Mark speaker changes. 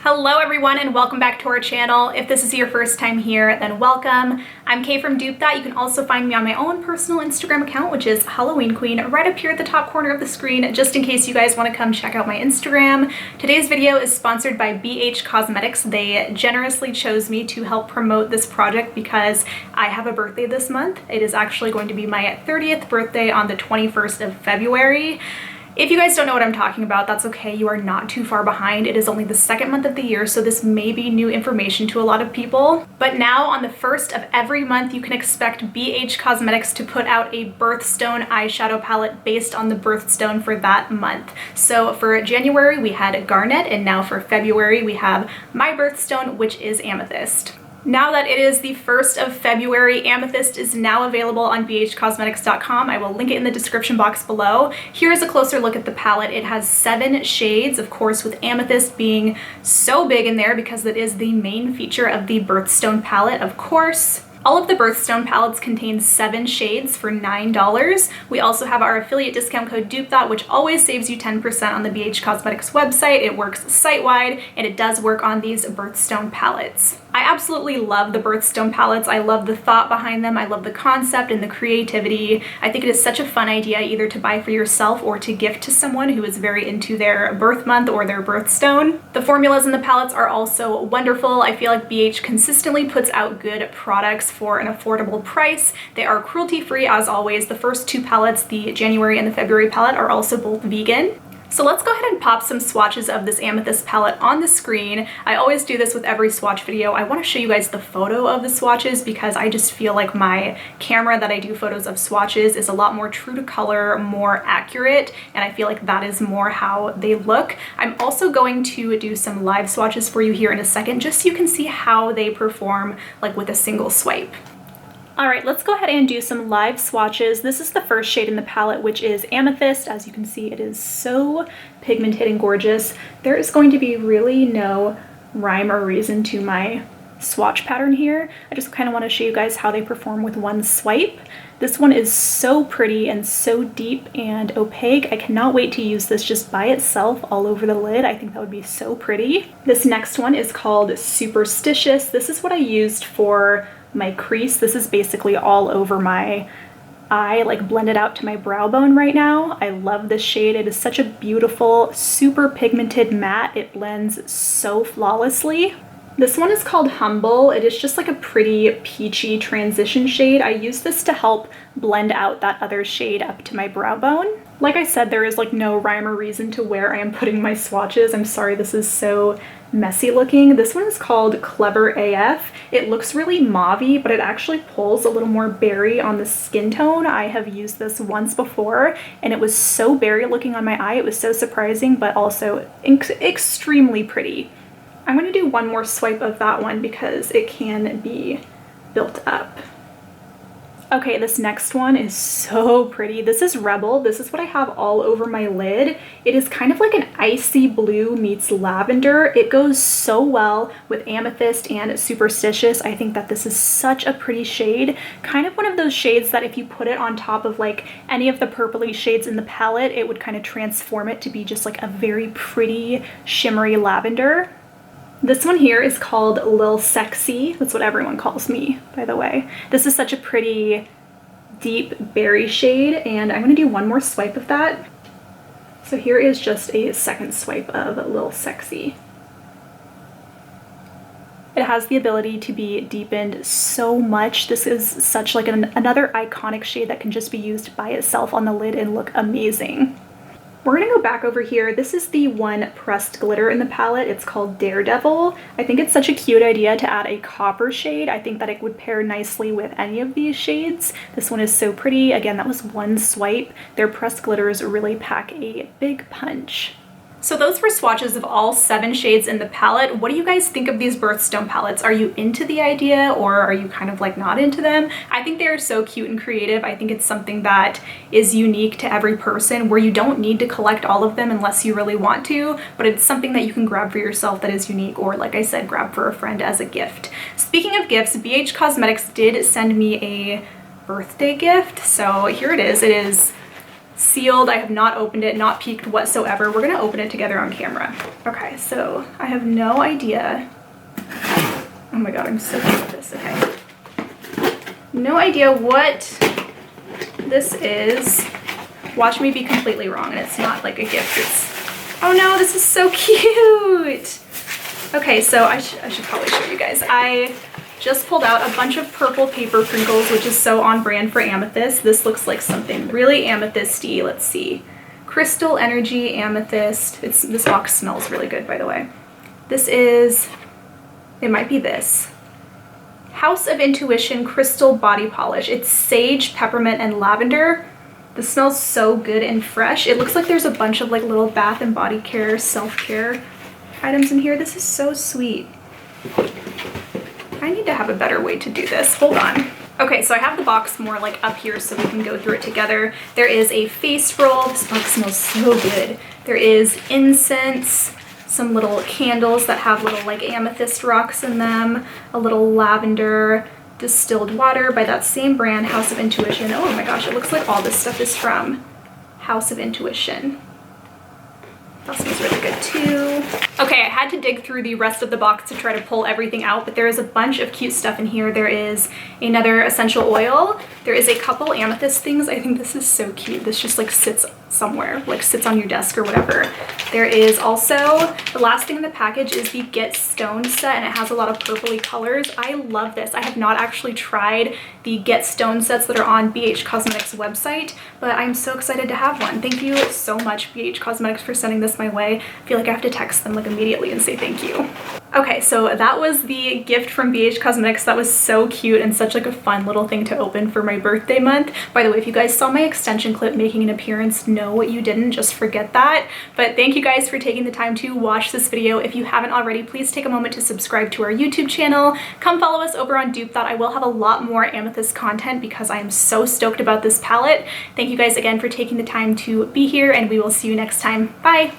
Speaker 1: Hello everyone and welcome back to our channel. If this is your first time here, then welcome. I'm Kay from Dupe That. You can also find me on my own personal Instagram account, which is Halloween Queen, right up here at the top corner of the screen, just in case you guys want to come check out my Instagram. Today's video is sponsored by BH Cosmetics. They generously chose me to help promote this project because I have a birthday this month. It is actually going to be my 30th birthday on the 21st of February. If you guys don't know what I'm talking about, that's okay. You are not too far behind. It is only the second month of the year, so this may be new information to a lot of people. But now on the first of every month, you can expect BH Cosmetics to put out a birthstone eyeshadow palette based on the birthstone for that month. So for January, we had Garnet, and now for February, we have my birthstone, which is Amethyst. Now that it is the 1st of February, Amethyst is now available on bhcosmetics.com. I will link it in the description box below. Here's a closer look at the palette. It has 7 shades, of course, with Amethyst being so big in there because it is the main feature of the Birthstone palette, of course. All of the Birthstone palettes contain 7 shades for $9. We also have our affiliate discount code DUPETHAT, which always saves you 10% on the BH Cosmetics website. It works site-wide, and it does work on these Birthstone palettes. I absolutely love the Birthstone palettes. I love the thought behind them. I love the concept and the creativity. I think it is such a fun idea either to buy for yourself or to gift to someone who is very into their birth month or their birthstone. The formulas in the palettes are also wonderful. I feel like BH consistently puts out good products for an affordable price. They are cruelty-free as always. The first 2 palettes, the January and the February palette, are also both vegan. So let's go ahead and pop some swatches of this Amethyst palette on the screen. I always do this with every swatch video. I want to show you guys the photo of the swatches because I just feel like my camera that I do photos of swatches is a lot more true to color, more accurate, and I feel like that is more how they look. I'm also going to do some live swatches for you here in a second just so you can see how they perform like with a single swipe. All right, let's go ahead and do some live swatches. This is the first shade in the palette, which is Amethyst. As you can see, it is so pigmented and gorgeous. There is going to be really no rhyme or reason to my swatch pattern here. I just kind of want to show you guys how they perform with one swipe. This one is so pretty and so deep and opaque. I cannot wait to use this just by itself all over the lid. I think that would be so pretty. This next one is called Superstitious. This is what I used for my crease. This is basically all over my eye, like blended out to my brow bone right now. I love this shade. It is such a beautiful, super pigmented matte. It blends so flawlessly. This one is called Humble. It is just like a pretty peachy transition shade. I use this to help blend out that other shade up to my brow bone. Like I said, there is like no rhyme or reason to where I am putting my swatches. I'm sorry this is so messy looking. This one is called Clever AF. It looks really mauve-y, but it actually pulls a little more berry on the skin tone. I have used this once before and it was so berry looking on my eye. It was so surprising, but also extremely pretty. I'm going to do one more swipe of that one because it can be built up. Okay, this next one is so pretty. This is Rebel. This is what I have all over my lid. It is kind of like an icy blue meets lavender. It goes so well with Amethyst and Superstitious. I think that this is such a pretty shade. Kind of one of those shades that if you put it on top of like any of the purpley shades in the palette, it would kind of transform it to be just like a very pretty shimmery lavender. This one here is called Lil Sexy. That's what everyone calls me, by the way. This is such a pretty deep berry shade, and I'm going to do one more swipe of that. So here is just a second swipe of Lil Sexy. It has the ability to be deepened so much. This is such like another iconic shade that can just be used by itself on the lid and look amazing. We're gonna go back over here. This is the one pressed glitter in the palette. It's called Daredevil. I think it's such a cute idea to add a copper shade. I think that it would pair nicely with any of these shades. This one is so pretty. Again, that was one swipe. Their pressed glitters really pack a big punch. So those were swatches of all 7 shades in the palette. What do you guys think of these birthstone palettes? Are you into the idea or are you kind of like not into them? I think they are so cute and creative. I think it's something that is unique to every person where you don't need to collect all of them unless you really want to, but it's something that you can grab for yourself that is unique or, like I said, grab for a friend as a gift. Speaking of gifts, BH Cosmetics did send me a birthday gift. So here it is. It is sealed. I have not opened it, not peeked whatsoever. We're gonna open it together on camera. Okay, so I have no idea. Oh my God, I'm so good at this, okay. No idea what this is. Watch me be completely wrong and it's not like a gift. It's, oh no, this is so cute. Okay, so I should probably show you guys. I just pulled out a bunch of purple paper crinkles, which is so on brand for Amethyst. This looks like something really amethysty. Let's see. Crystal Energy Amethyst. This box smells really good, by the way. This is, it might be this. House of Intuition Crystal Body Polish. It's sage, peppermint, and lavender. This smells so good and fresh. It looks like there's a bunch of like little bath and body care, self-care items in here. This is so sweet. I need to have a better way to do this. Hold on. Okay, so I have the box more like up here so we can go through it together. There is a face roll. This box smells so good. There is incense, some little candles that have little like amethyst rocks in them, a little lavender, distilled water by that same brand, House of Intuition. Oh my gosh, it looks like all this stuff is from House of Intuition. That smells really good too. Okay, I had to dig through the rest of the box to try to pull everything out, but there is a bunch of cute stuff in here. There is another essential oil. There is a couple amethyst things. I think this is so cute. This just like sits somewhere, like sits on your desk or whatever. There is also, the last thing in the package is the Get Stoned set, and it has a lot of purpley colors. I love this. I have not actually tried the Get Stoned sets that are on BH Cosmetics website, but I'm so excited to have one. Thank you so much, BH Cosmetics, for sending this my way. I feel like I have to text them like immediately and say thank you. Okay, so that was the gift from BH Cosmetics. That was so cute and such like a fun little thing to open for my birthday month. By the way, if you guys saw my extension clip making an appearance, no, you didn't, just forget that. But thank you guys for taking the time to watch this video. If you haven't already, please take a moment to subscribe to our YouTube channel. Come follow us over on Dupe. I will have a lot more amethyst content because I am so stoked about this palette. Thank you guys again for taking the time to be here, and we will see you next time. Bye!